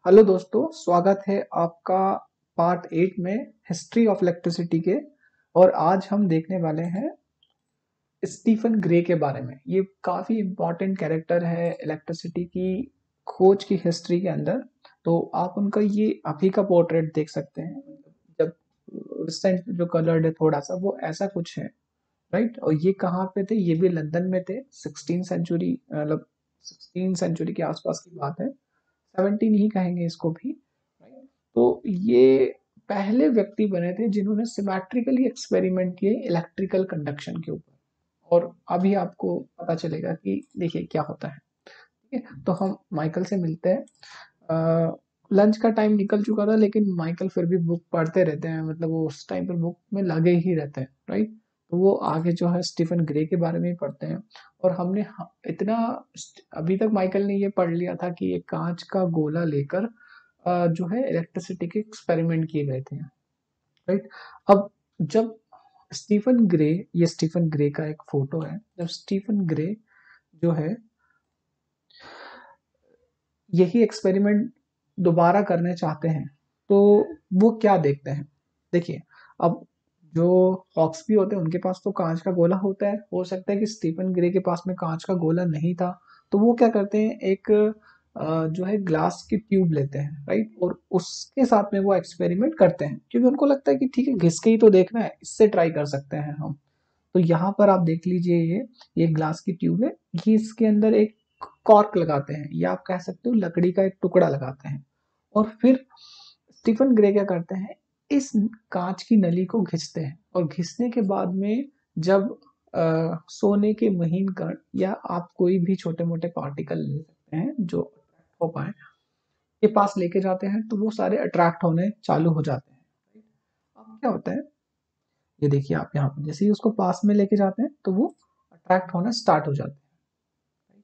Hello दोस्तों, स्वागत है आपका पार्ट 8 में हिस्ट्री ऑफ इलेक्ट्रिसिटी के। और आज हम देखने वाले हैं स्टीफन ग्रे के बारे में। ये काफ़ी इम्पोर्टेंट कैरेक्टर है इलेक्ट्रिसिटी की खोज की हिस्ट्री के अंदर। तो आप उनका ये अभी का पोर्ट्रेट देख सकते हैं। जब रिसेंट जो कलर्ड है थोड़ा सा वो ऐसा कुछ है, राइट। और ये कहाँ पे थे? ये भी लंदन में थे। 16 सेंचुरी, मतलब 16 सेंचुरी के आसपास की बात है। 17 ही कहेंगे इसको भी, राइट। तो ये पहले व्यक्ति बने थे जिन्होंने सिमेट्रिकली एक्सपेरिमेंट किए इलेक्ट्रिकल कंडक्शन के ऊपर। और अभी आपको पता चलेगा कि देखिए क्या होता है। ठीक है, तो हम माइकल से मिलते हैं। लंच का टाइम निकल चुका था लेकिन माइकल फिर भी बुक पढ़ते रहते हैं, मतलब वो उस टाइम पर बुक में लगे ही रहते हैं, राइट। तो वो आगे जो है स्टीफन ग्रे के बारे में ही पढ़ते हैं। और हमने इतना अभी तक माइकल ने ये पढ़ लिया था कि एक कांच का गोला लेकर जो है इलेक्ट्रिसिटी के एक्सपेरिमेंट किए गए थे, राइट। अब जब स्टीफन ग्रे, ये स्टीफन ग्रे का एक फोटो है, जब स्टीफन ग्रे जो है यही एक्सपेरिमेंट दोबारा करने चाहते हैं तो वो क्या देखते हैं। देखिए, अब जो हॉक्सपी होते हैं उनके पास तो कांच का गोला होता है। हो सकता है कि स्टीफन ग्रे के पास में कांच का गोला नहीं था, तो वो क्या करते हैं, एक जो है ग्लास की ट्यूब लेते हैं, राइट। और उसके साथ में वो एक्सपेरिमेंट करते हैं क्योंकि उनको लगता है कि ठीक है, घिस के ही तो देखना है, इससे ट्राई कर सकते हैं हम। तो यहाँ पर आप देख लीजिए, ये ग्लास की ट्यूब है। ये इसके अंदर एक कॉर्क लगाते हैं या आप कह सकते हो लकड़ी का एक टुकड़ा लगाते हैं। और फिर स्टीफन ग्रे क्या करते हैं, इस कांच की नली को घिसते हैं। और घिसने के बाद में जब सोने के महीन कण या आप कोई भी छोटे मोटे पार्टिकल ले सकते हैं जो अट्रैक्ट हो पाए के पास लेके जाते हैं, तो वो सारे अट्रैक्ट होने चालू हो जाते हैं। अब क्या होता है, ये देखिए आप यहाँ पर जैसे ही उसको पास में लेके जाते हैं तो वो अट्रैक्ट होना स्टार्ट हो जाते हैं।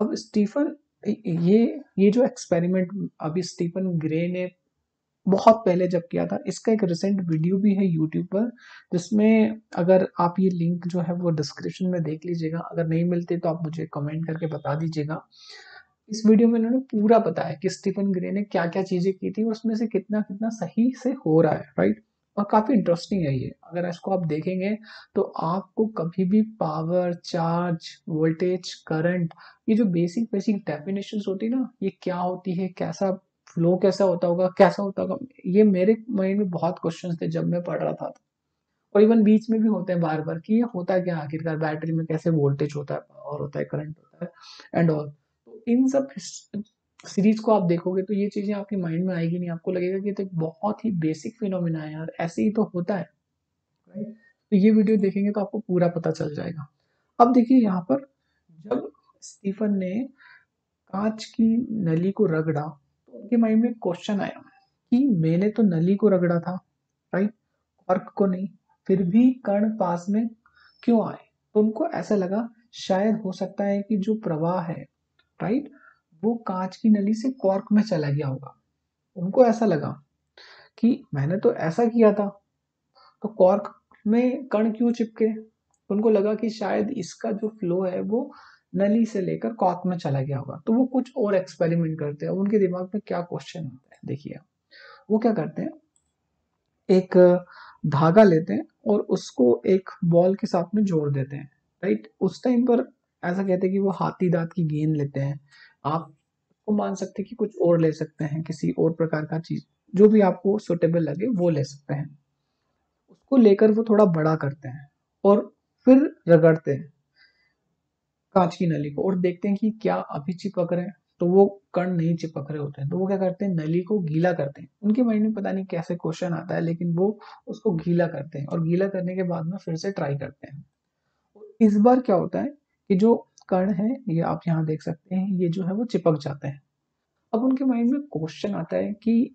अब स्टीफन, ये ये जो एक्सपेरिमेंट अभी स्टीफन ग्रे ने बहुत पहले जब किया था, इसका एक रिसेंट वीडियो भी है यूट्यूब पर, जिसमें अगर आप ये लिंक जो है वो डिस्क्रिप्शन में देख लीजिएगा। अगर नहीं मिलते तो आप मुझे कमेंट करके बता दीजिएगा। इस वीडियो में इन्होंने पूरा बताया कि स्टीफन ग्रे ने क्या क्या चीजें की थी, उसमें से कितना कितना सही से हो रहा है, राइट। और काफी इंटरेस्टिंग है ये। अगर इसको आप देखेंगे तो आपको कभी भी पावर, चार्ज, वोल्टेज, करंट, ये जो बेसिक बेसिक डेफिनेशन होती है ना, ये क्या होती है, कैसा फ्लो, कैसा होता होगा, कैसा होता होगा, ये मेरे माइंड में बहुत क्वेश्चंस थे जब मैं पढ़ रहा था। और इवन बीच में भी होते हैं बार बार कि ये होता क्या आखिरकार, बैटरी में कैसे वोल्टेज होता है, पावर होता है, करंट होता है एंड ऑल। तो इन सब सीरीज को आप देखोगे तो ये चीजें आपके माइंड में आएगी नहीं, आपको लगेगा कि ये तो एक बहुत ही बेसिक फिनोमिना है यार, ऐसे ही तो होता है, राइट। तो ये वीडियो देखेंगे तो आपको पूरा पता चल जाएगा। अब देखिए यहाँ पर, जब स्टीफन ने कांच की नली को रगड़ा तो उनके माइंड में क्वेश्चन आया कि मैंने तो नली को रगड़ा था, राइट, कॉर्क को नहीं, फिर भी कण पास में क्यों आए। तो उनको ऐसा लगा शायद हो सकता है कि जो प्रवाह है, राइट, वो कांच की नली से कॉर्क में चला गया होगा। उनको ऐसा लगा कि मैंने तो ऐसा किया था, तो कॉर्क में कण क्यों चिपके। उनको लगा कि शायद इसका जो फ्लो है वो नली से लेकर कॉर्क में चला गया होगा। तो वो कुछ और एक्सपेरिमेंट करते हैं। उनके दिमाग में क्या क्वेश्चन आता है, देखिए वो क्या करते हैं, एक धागा लेते हैं और उसको एक बॉल के साथ में जोड़ देते हैं, राइट। उस टाइम पर ऐसा कहते हैं कि वो हाथी दांत की गेंद लेते हैं। आप को मान सकते हैं कि कुछ और ले सकते हैं, किसी और प्रकार का चीज, जो भी आपको सुटेबल लगे वो ले सकते हैं। उसको लेकर वो थोड़ा बड़ा करते हैं और फिर रगड़ते हैं कांच की नली को और देखते हैं कि क्या अभी चिपक रहे हैं। तो वो कण नहीं चिपक रहे होते हैं। तो वो क्या करते हैं, नली को गीला करते हैं। उनके माइंड में पता नहीं कैसे क्वेश्चन आता है, लेकिन वो उसको गीला करते हैं और गीला करने के बाद में फिर से ट्राई करते हैं। इस बार क्या होता है कि जो कण है, ये आप यहाँ देख सकते हैं, ये जो है वो चिपक जाते हैं। अब उनके माइंड में क्वेश्चन आता है कि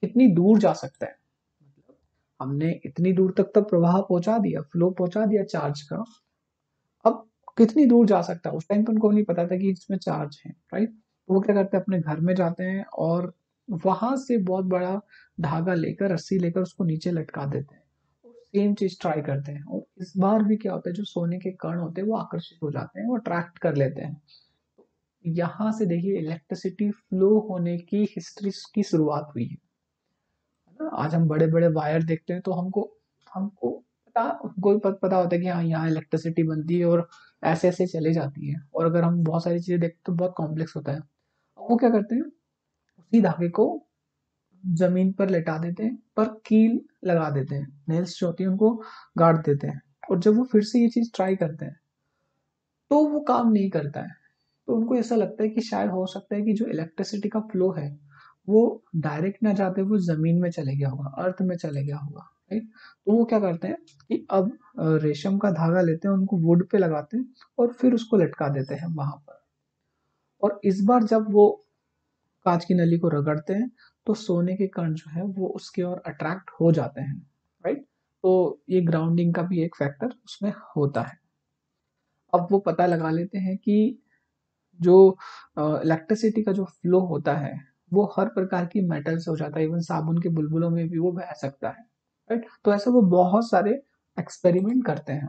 कितनी दूर जा सकता है। मतलब हमने इतनी दूर तक तो प्रवाह पहुंचा दिया, फ्लो पहुंचा दिया चार्ज का, अब कितनी दूर जा सकता है। उस टाइम पे उनको नहीं पता था कि इसमें चार्ज है, राइट। तो वो क्या करते हैं, अपने घर में जाते हैं और वहां से बहुत बड़ा धागा लेकर, रस्सी लेकर उसको नीचे लटका देते हैं और सेम चीज ट्राई करते हैं। और इस बार भी क्या होता है, जो सोने के कण होते हैं वो आकर्षित हो जाते हैं, वो अट्रैक्ट कर लेते हैं। यहाँ से देखिए इलेक्ट्रिसिटी फ्लो होने की हिस्ट्री की शुरुआत हुई है ना। आज हम बड़े बड़े वायर देखते हैं तो हमको हमको पता होता है कि हाँ यहाँ इलेक्ट्रिसिटी बनती है और ऐसे ऐसे चले जाती है। और अगर हम बहुत सारी चीजें देखते हैं तो बहुत कॉम्प्लेक्स होता है। अब वो क्या करते हैं, उसी धागे को जमीन पर लेटा देते हैं, पर कील लगा देते हैं, नेल्स जो होती है उनको गाड़ देते हैं। और जब वो फिर से ये चीज ट्राई करते हैं तो वो काम नहीं करता है। तो उनको ऐसा लगता है कि शायद हो सकता है कि जो इलेक्ट्रिसिटी का फ्लो है वो डायरेक्ट ना जाते वो जमीन में चले गया होगा, अर्थ में चले गया होगा, राइट। तो वो क्या करते हैं कि अब रेशम का धागा लेते हैं, उनको वुड पे लगाते हैं और फिर उसको लटका देते हैं वहां पर। और इस बार जब वो कांच की नली को रगड़ते हैं तो सोने के कण जो है वो उसके ओर अट्रैक्ट हो जाते हैं, राइट। तो ये ग्राउंडिंग का भी एक फैक्टर उसमें होता है। अब वो पता लगा लेते हैं कि जो इलेक्ट्रिसिटी का जो फ्लो होता है वो हर प्रकार की मेटल से हो जाता है, इवन साबुन के बुलबुलों में भी वो बह सकता है, राइट। तो ऐसे वो बहुत सारे एक्सपेरिमेंट करते हैं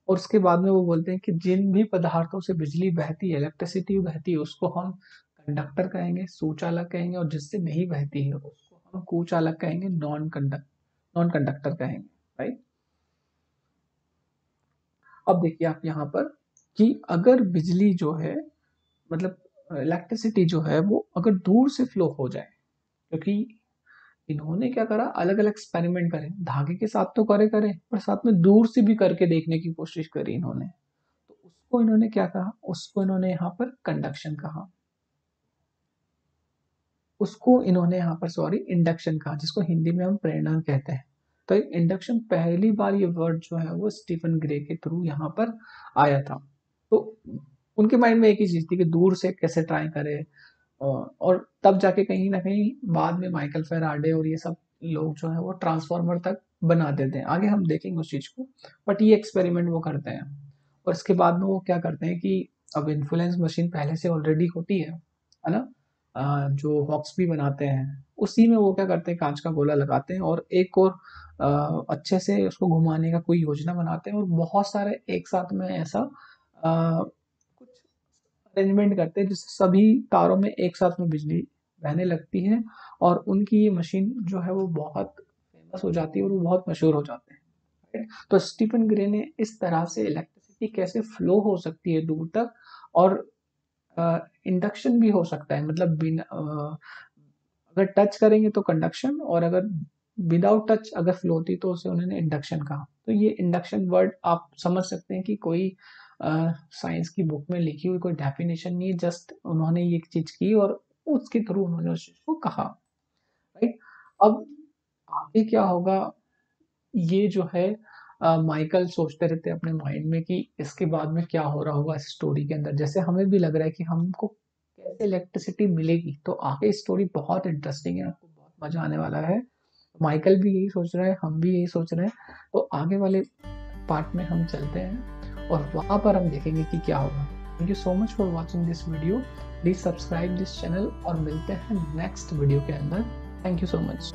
और उसके बाद में वो बोलते हैं कि जिन भी पदार्थों से बिजली बहती है, इलेक्ट्रिसिटी बहती है, उसको हम कंडक्टर कहेंगे, सूचालक कहेंगे, और जिससे नहीं बहती है उसको हम कुचालक कहेंगे, नॉन कंडक्टर कहेंगे, राइट। अब देखिए आप यहाँ पर कि अगर बिजली जो है मतलब इलेक्ट्रिसिटी जो है वो अगर दूर से फ्लो हो जाए, क्योंकि इन्होंने क्या करा, अलग अलग एक्सपेरिमेंट करे, धागे के साथ तो करे करे पर साथ में दूर से भी करके देखने की कोशिश करी इन्होंने। तो उसको इन्होंने क्या कहा, उसको इन्होंने यहाँ पर कंडक्शन कहा, उसको इन्होंने यहाँ पर सॉरी इंडक्शन कहा, जिसको हिंदी में हम प्रेरणा कहते हैं। तो इंडक्शन पहली बार ये वर्ड जो है वो स्टीफन ग्रे के थ्रू यहाँ पर आया था। तो उनके माइंड में एक ही चीज थी कि दूर से कैसे ट्राई करे, और तब जाके कहीं ना कहीं बाद में माइकल फेराडे और ये सब लोग जो है वो ट्रांसफार्मर तक बना देते हैं। आगे हम देखेंगे उस चीज को, बट ये एक्सपेरिमेंट वो करते हैं। और इसके बाद में वो क्या करते हैं कि अब इन्फ्लुएंस मशीन पहले से ऑलरेडी होती है ना, जो हॉक्स भी बनाते हैं, उसी में वो क्या करते हैं कांच का गोला लगाते हैं और एक और अच्छे से उसको घुमाने का कोई योजना बनाते हैं और बहुत सारे एक साथ में ऐसा कुछ अरेंजमेंट करते हैं जिससे सभी तारों में एक साथ में बिजली बहने लगती है और उनकी ये मशीन जो है वो बहुत फेमस हो जाती है और वो बहुत मशहूर हो जाते हैं, राइट? तो स्टीफन ग्रे ने इस तरह से इलेक्ट्रिसिटी कैसे फ्लो हो सकती है दूर तक, और इंडक्शन भी हो सकता है, मतलब बिना अगर टच करेंगे तो कंडक्शन, और अगर विदाउट टच अगर फ्लो होती तो उसे उन्होंने इंडक्शन कहा। तो ये इंडक्शन वर्ड आप समझ सकते हैं कि कोई साइंस की बुक में लिखी हुई कोई डेफिनेशन नहीं है, जस्ट उन्होंने ये चीज की और उसके थ्रू उन्होंने उस चीज को कहा, राइट। अब आगे क्या होगा ये जो है माइकल सोचते रहते हैं अपने माइंड में कि इसके बाद में क्या हो रहा होगा इस स्टोरी के अंदर। जैसे हमें भी लग रहा है कि हमको कैसे इलेक्ट्रिसिटी मिलेगी, तो आगे स्टोरी बहुत इंटरेस्टिंग है, आपको बहुत मजा आने वाला है। माइकल भी यही सोच रहा है, हम भी यही सोच रहे हैं। तो आगे वाले पार्ट में हम चलते हैं और वहां पर हम देखेंगे कि क्या होगा। Thank you so much for watching this video, please subscribe this channel और मिलते हैं नेक्स्ट वीडियो के अंदर। Thank you so much.